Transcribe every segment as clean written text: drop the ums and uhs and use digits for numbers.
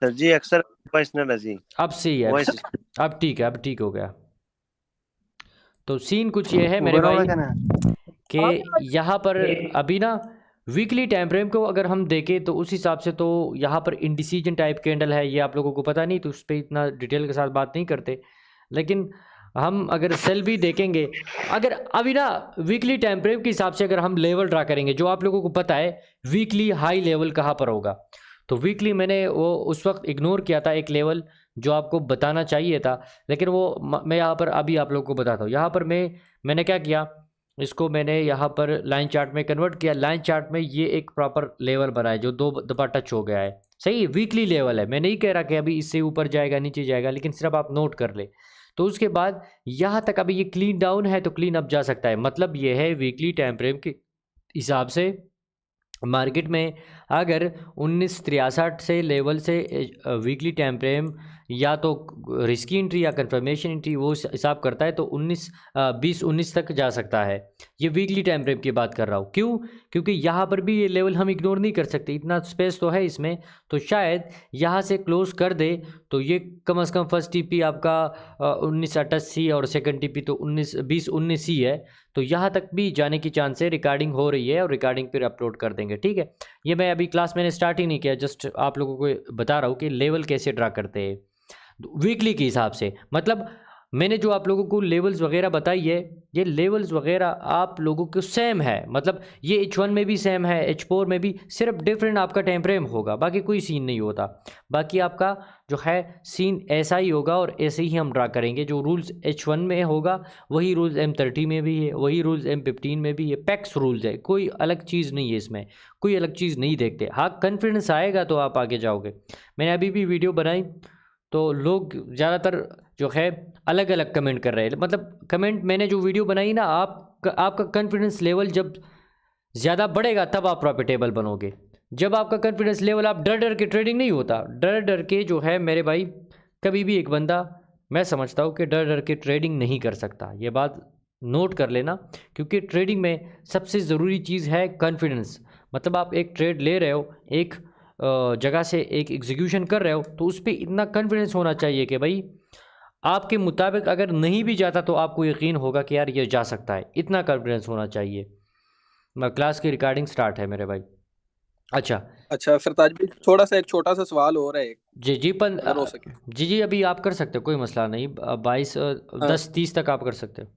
Sir जी अक्सर personal है जी। अब सही है, वॉइस अब ठीक है, अब ठीक हो गया। तो सीन कुछ ये है मेरे ऊपर होगा भाई क्या ना। कि यहाँ पर अभी ना वीकली टाइम फ्रेम को अगर हम देखें तो उस हिसाब से तो यहाँ पर इंडिसीजन टाइप कैंडल है, ये आप लोगों को पता नहीं तो उस पर इतना डिटेल के साथ बात नहीं करते। लेकिन हम अगर सेल भी देखेंगे, अगर अभी ना वीकली टाइम फ्रेम के हिसाब से अगर हम लेवल ड्रा करेंगे, जो आप लोगों को पता है वीकली हाई लेवल कहाँ पर होगा, तो वीकली मैंने वो उस वक्त इग्नोर किया था एक लेवल जो आपको बताना चाहिए था, लेकिन वो मैं यहाँ पर अभी आप लोगों को बताता हूँ। यहाँ पर मैंने क्या किया, इसको मैंने यहाँ पर लाइन चार्ट में कन्वर्ट किया। लाइन चार्ट में ये एक प्रॉपर लेवल बना है जो दो दफा टच हो गया है, सही है, वीकली लेवल है। मैं नहीं कह रहा कि अभी इससे ऊपर जाएगा नीचे जाएगा, लेकिन सिर्फ आप नोट कर ले। तो उसके बाद यहाँ तक अभी ये क्लीन डाउन है तो क्लीन अप जा सकता है, मतलब ये है वीकली टाइम फ्रेम के हिसाब से मार्केट में अगर 1963 से लेवल से वीकली टाइम फ्रेम या तो रिस्की एंट्री या कंफर्मेशन एंट्री वो हिसाब करता है तो 20-19 तक जा सकता है। ये वीकली टाइम फ्रेम की बात कर रहा हूँ, क्यों? क्योंकि यहाँ पर भी ये लेवल हम इग्नोर नहीं कर सकते, इतना स्पेस तो है इसमें। तो शायद यहाँ से क्लोज कर दे तो ये कम से कम फर्स्ट टीपी आपका 1988 और सेकंड टीपी तो 20-19 ही है। तो यहाँ तक भी जाने की चांस है, रिकॉर्डिंग हो रही है और रिकॉर्डिंग फिर अपलोड कर देंगे, ठीक है। ये मैं अभी क्लास मैंने स्टार्ट ही नहीं किया, जस्ट आप लोगों को बता रहा हूँ कि लेवल कैसे ड्रा करते हैं वीकली के हिसाब से। मतलब मैंने जो आप लोगों को लेवल्स वगैरह बताई है, ये लेवल्स वगैरह आप लोगों को सेम है, मतलब ये H1 में भी सेम है, H4 में भी, सिर्फ डिफरेंट आपका टाइम फ्रेम होगा, बाकी कोई सीन नहीं होता। बाकी आपका जो है सीन ऐसा ही होगा और ऐसे ही हम ड्रा करेंगे। जो रूल्स H1 में होगा वही रूल्स M30 में भी है, वही रूल्स M15 में भी है, पैक्स रूल्स है, कोई अलग चीज़ नहीं है इसमें, कोई अलग चीज़ नहीं देखते। हाँ, कॉन्फिडेंस आएगा तो आप आगे जाओगे। मैंने अभी भी वीडियो बनाई तो लोग ज़्यादातर जो है अलग अलग कमेंट कर रहे हैं, मतलब कमेंट मैंने जो वीडियो बनाई ना, आपका कॉन्फिडेंस लेवल जब ज़्यादा बढ़ेगा तब आप प्रॉफिटेबल बनोगे। जब आपका कॉन्फिडेंस लेवल, आप डर डर के ट्रेडिंग नहीं होता, डर डर के जो है मेरे भाई, कभी भी एक बंदा, मैं समझता हूँ कि डर डर के ट्रेडिंग नहीं कर सकता, ये बात नोट कर लेना। क्योंकि ट्रेडिंग में सबसे ज़रूरी चीज़ है कॉन्फिडेंस। मतलब आप एक ट्रेड ले रहे हो, एक जगह से एक एग्जीक्यूशन कर रहे हो, तो उस पर इतना कॉन्फिडेंस होना चाहिए कि भाई आपके मुताबिक अगर नहीं भी जाता तो आपको यकीन होगा कि यार ये जा सकता है, इतना कॉन्फिडेंस होना चाहिए। क्लास की रिकॉर्डिंग स्टार्ट है मेरे भाई। अच्छा। अच्छा सरताज भाई, थोड़ा सा एक छोटा सा सवाल हो रहा है, जी जी अगर हो सके। जी जी, अभी आप कर सकते हो, कोई मसला नहीं। 10-30 तक आप कर सकते हो।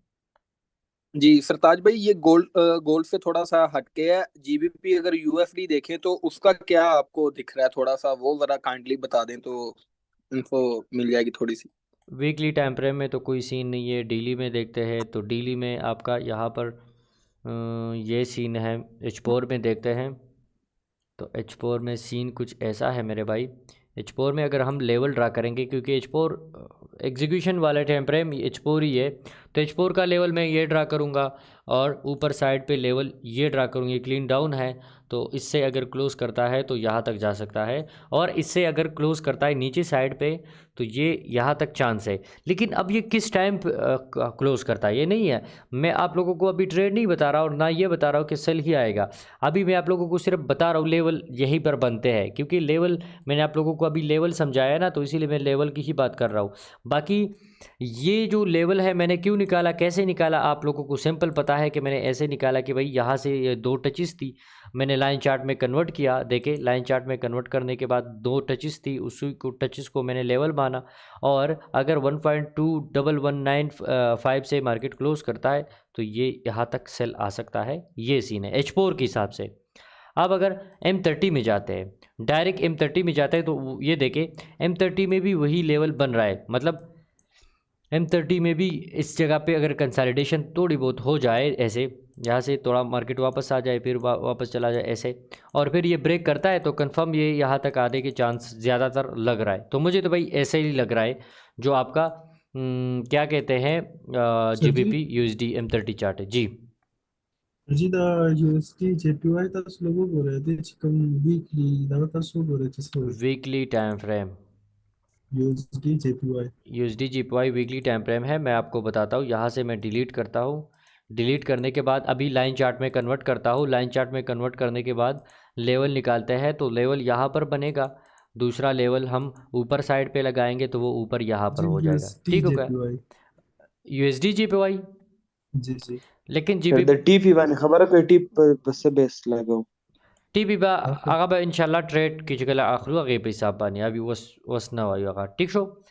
जी सरताज भाई, ये गोल्ड गोल्ड से थोड़ा सा हटके है, जीबीपी अगर यूएसडी देखें तो उसका क्या आपको दिख रहा है, थोड़ा सा वो जरा काइंडली बता दें तो इन्फो मिल जाएगी थोड़ी सी। वीकली टाइम फ्रेम में तो कोई सीन नहीं है, डेली में देखते हैं तो डेली में आपका यहाँ पर ये सीन है। H4 में देखते हैं तो H4 में सीन कुछ ऐसा है मेरे भाई। H4 में अगर हम लेवल ड्रा करेंगे, क्योंकि H4 एग्जीक्यूशन वाला टाइम फ्रेम H4 ही है, तो H4 का लेवल मैं ये ड्रा करूँगा और ऊपर साइड पे लेवल ये ड्रा करूँगी। ये क्लीन डाउन है तो इससे अगर क्लोज़ करता है तो यहाँ तक जा सकता है, और इससे अगर क्लोज़ करता है नीचे साइड पे तो ये यहाँ तक चांस है। लेकिन अब ये किस टाइम क्लोज़ करता है ये नहीं है, मैं आप लोगों को अभी ट्रेड नहीं बता रहा और ना ये बता रहा हूँ कि सेल ही आएगा। अभी मैं आप लोगों को सिर्फ बता रहा हूँ लेवल यहीं पर बनते हैं, क्योंकि लेवल मैंने आप लोगों को अभी लेवल समझाया ना, तो इसीलिए मैं लेवल की ही बात कर रहा हूँ। बाकी ये जो लेवल है मैंने क्यों निकाला, कैसे निकाला, आप लोगों को सिंपल पता है कि मैंने ऐसे निकाला कि भाई यहाँ से ये दो टचेस थी, मैंने लाइन चार्ट में कन्वर्ट किया। देखे, लाइन चार्ट में कन्वर्ट करने के बाद दो टचेस थी, उसी को टचेस को मैंने लेवल माना, और अगर 1.2119 से मार्केट क्लोज करता है तो ये यहाँ तक सेल आ सकता है। ये सीन है H4 के हिसाब से। अब अगर M30 में जाते हैं, डायरेक्ट M30 में जाते हैं तो ये देखें M30 में भी वही लेवल बन रहा है, मतलब M30 में भी इस जगह पे अगर कंसोलिडेशन थोड़ी बहुत हो जाए, ऐसे यहाँ से थोड़ा मार्केट वापस आ जाए फिर वापस चला जाए ऐसे, और फिर ये ब्रेक करता है तो कंफर्म ये यहाँ तक आने के चांस ज़्यादातर लग रहा है। तो मुझे तो भाई ऐसे ही लग रहा है जो आपका क्या कहते हैं सर जी, GBP USD M30 चार्ट है जी। जी दा यूएसडी जेपीवाई ता स्लोगो बोले थे चिकन वीकली दावता सो बोले थे सो weekly time frame USD JPY. USD GPY weekly time frame है। मैं आपको बताता हूँ, यहाँ से मैं डिलीट करता हूँ। डिलीट करने के बाद अभी लाइन चार्ट में कन्वर्ट करता हूँ। लाइन चार्ट में कन्वर्ट करने के बाद लेवल निकालते हैं तो लेवल यहाँ पर बनेगा। दूसरा लेवल हम ऊपर साइड पे लगाएंगे तो वो ऊपर यहाँ पर जी हो जाएगा। USD ठीक हो गया, JPY USD JPY। जी जी लेकिन फिर GBP TP वानी खबर है कोई टीप बस से बेस लगाओ TP बा Okay. आगा बा इंशाल्लाह ट्रेड की जगह आखिर आगे पे हिसाब बानी अभी वस ना वायो आगा ठीक शो।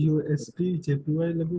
USD JPY लगू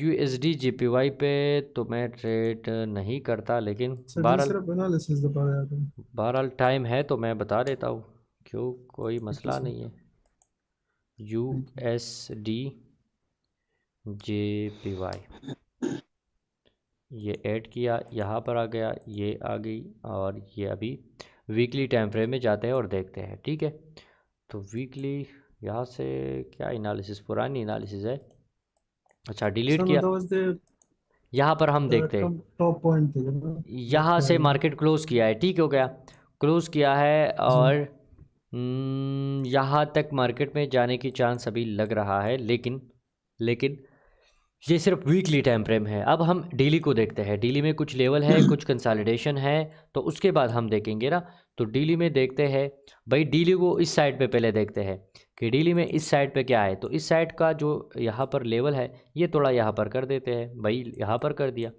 USD JPY पे तो मैं ट्रेड नहीं करता, लेकिन सर जी बहरहाल सिर्फ एनालिसिस दबाया याद है बहरहाल टाइम है तो मैं बता देता हूँ, क्यों कोई मसला सर। नहीं है। USD JPY ये ऐड किया, यहाँ पर आ गया, ये आ गई, और ये अभी वीकली टाइम फ्रेम में जाते हैं और देखते हैं। ठीक है, तो वीकली यहाँ से क्या एनालिसिस, पुरानी एनालिसिस है। अच्छा डिलीट सर किया, that was the यहाँ पर हम देखते हैं टॉप पॉइंट थे ना यहाँ से मार्केट क्लोज किया है। ठीक हो गया, क्लोज किया है, और यहाँ तक मार्केट में जाने की चांस अभी लग रहा है, लेकिन ये सिर्फ वीकली टाइम फ्रेम है। अब हम डेली को देखते हैं। डेली में कुछ लेवल है, कुछ कंसोलिडेशन है, तो उसके बाद हम देखेंगे ना। तो डेली में देखते हैं भाई, डेली को इस साइड पे पहले देखते हैं कि डेली में इस साइड पे क्या है। तो इस साइड का जो यहाँ पर लेवल है ये थोड़ा यहाँ पर कर देते हैं भाई, यहाँ पर कर दिया।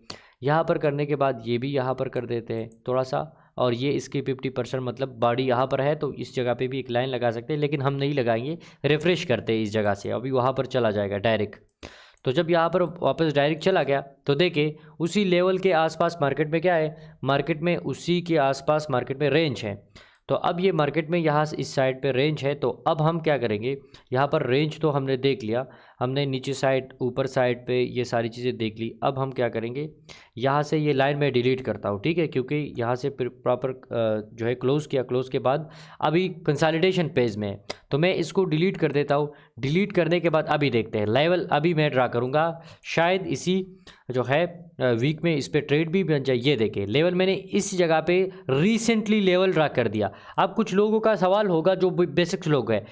यहाँ पर करने के बाद ये भी यहाँ पर कर देते हैं थोड़ा सा, और ये इसकी 50% मतलब बॉडी यहाँ पर है, तो इस जगह पे भी एक लाइन लगा सकते हैं, लेकिन हम नहीं लगाएंगे, रिफ्रेश करते हैं इस जगह से, अभी वहाँ पर चला जाएगा डायरेक्ट। तो जब यहाँ पर वापस डायरेक्ट चला गया तो देखे उसी लेवल के आसपास मार्केट में क्या है, मार्केट में उसी के आसपास मार्केट में रेंज है। तो अब ये मार्केट में यहाँ से इस साइड पे रेंज है, तो अब हम क्या करेंगे, यहाँ पर रेंज तो हमने देख लिया, हमने नीचे साइड ऊपर साइड पे ये सारी चीज़ें देख ली। अब हम क्या करेंगे, यहाँ से ये लाइन मैं डिलीट करता हूँ। ठीक है, क्योंकि यहाँ से प्रॉपर जो है क्लोज़ किया, क्लोज़ के बाद अभी कंसोलिडेशन पेज में है, तो मैं इसको डिलीट कर देता हूँ। डिलीट करने के बाद अभी देखते हैं लेवल, अभी मैं ड्रा करूँगा, शायद इसी जो है वीक में इस पे ट्रेड भी बन जाए। ये देखें लेवल मैंने इस जगह पे रिसेंटली लेवल ड्रा कर दिया। अब कुछ लोगों का सवाल होगा, जो बेसिक्स लोग हैं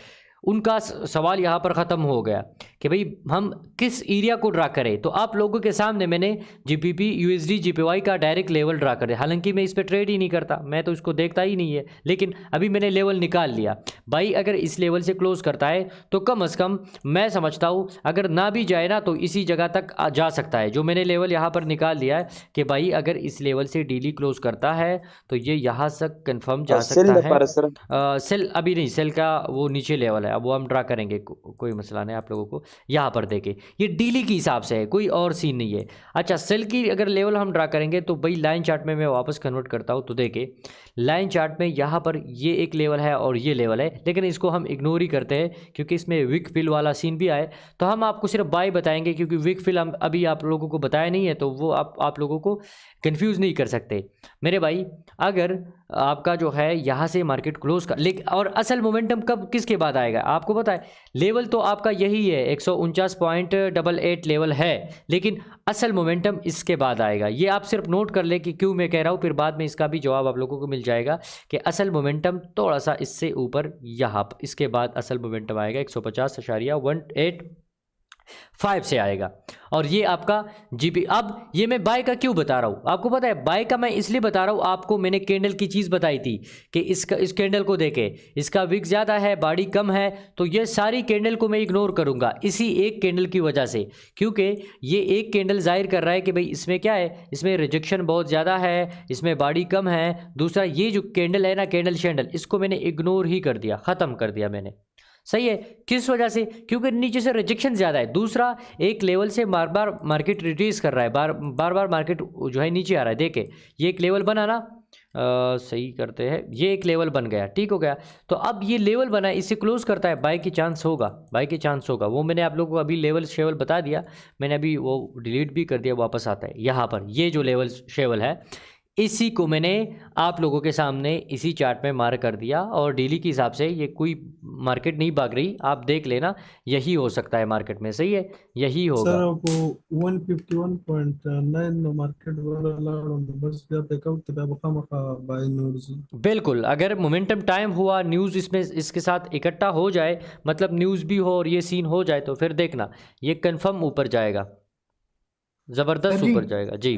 उनका सवाल यहाँ पर ख़त्म हो गया कि भाई हम किस एरिया को ड्रा करें। तो आप लोगों के सामने मैंने GBP USD JPY का डायरेक्ट लेवल ड्रा कर दिया। हालांकि मैं इस पर ट्रेड ही नहीं करता, मैं तो इसको देखता ही नहीं है, लेकिन अभी मैंने लेवल निकाल लिया। भाई अगर इस लेवल से क्लोज करता है तो कम अज़ कम मैं समझता हूँ अगर ना भी जाए ना तो इसी जगह तक जा सकता है। जो मैंने लेवल यहाँ पर निकाल लिया है कि भाई अगर इस लेवल से डेली क्लोज करता है तो ये यहाँ तक कन्फर्म जा सकता है। सेल अभी नहीं, सेल का वो नीचे लेवल है, अब वो हम ड्रा करेंगे, कोई मसला नहीं। आप लोगों को यहाँ पर देखें ये डेली के हिसाब से है, कोई और सीन नहीं है। अच्छा सेल की अगर लेवल हम ड्रा करेंगे तो भाई लाइन चार्ट में मैं वापस कन्वर्ट करता हूँ। तो देखें लाइन चार्ट में यहाँ पर ये एक लेवल है और ये लेवल है, लेकिन इसको हम इग्नोर ही करते हैं क्योंकि इसमें विक फिल वाला सीन भी आए। तो हम आपको सिर्फ बाय बताएंगे क्योंकि विक फिल हम अभी आप लोगों को बताया नहीं है, तो वो आप लोगों को कंफ्यूज नहीं कर सकते मेरे भाई। अगर आपका जो है यहाँ से मार्केट क्लोज कर, लेकिन और असल मोमेंटम कब किसके बाद आएगा आपको पता है। लेवल तो आपका यही है 149.88 लेवल है, लेकिन असल मोमेंटम इसके बाद आएगा। ये आप सिर्फ नोट कर ले कि क्यों मैं कह रहा हूँ, फिर बाद में इसका भी जवाब आप लोगों को मिल जाएगा कि असल मोमेंटम थोड़ा सा इससे ऊपर यहाँ इसके बाद असल मोमेंटम आएगा 150.185 से आएगा। और ये आपका GP। अब ये मैं बाय का क्यों बता रहा हूँ आपको पता है, बाय का मैं इसलिए बता रहा हूँ, आपको मैंने कैंडल की चीज़ बताई थी कि इस कैंडल को देखे, इसका विक ज़्यादा है, बॉडी कम है, तो ये सारी कैंडल को मैं इग्नोर करूँगा इसी एक कैंडल की वजह से, क्योंकि ये एक कैंडल जाहिर कर रहा है कि भाई इसमें क्या है, इसमें रिजेक्शन बहुत ज़्यादा है, इसमें बॉडी कम है। दूसरा ये जो कैंडल है ना, कैंडल शैंडल, इसको मैंने इग्नोर ही कर दिया, ख़त्म कर दिया मैंने। सही है, किस वजह से, क्योंकि नीचे से रिजेक्शन ज़्यादा है। दूसरा एक लेवल से बार बार मार्केट रिट्रेस कर रहा है, बार बार मार्केट जो है नीचे आ रहा है। देखे ये एक लेवल बना ना, सही करते हैं, ये एक लेवल बन गया, ठीक हो गया। तो अब ये लेवल बना है, इसे क्लोज करता है, बाय की चांस होगा, बाय की चांस होगा। वो मैंने आप लोगों को अभी लेवल शेवल बता दिया, मैंने अभी वो डिलीट भी कर दिया, वापस आता है यहाँ पर। ये जो लेवल शेवल है इसी को मैंने आप लोगों के सामने इसी चार्ट में मार्क कर दिया, और डेली के हिसाब से ये कोई मार्केट नहीं भाग रही, आप देख लेना, यही हो सकता है मार्केट में। सही है, यही होगा। सर आपको 151.9 मार्केट वाला बस जब टेकआउट तब खामखा बाय न्यूज़। बिल्कुल, अगर मोमेंटम टाइम हुआ, न्यूज़ इसमें इसके साथ इकट्ठा हो जाए, मतलब न्यूज़ भी हो और ये सीन हो जाए, तो फिर देखना ये कंफर्म ऊपर जाएगा, ज़बरदस्त ऊपर जाएगा जी।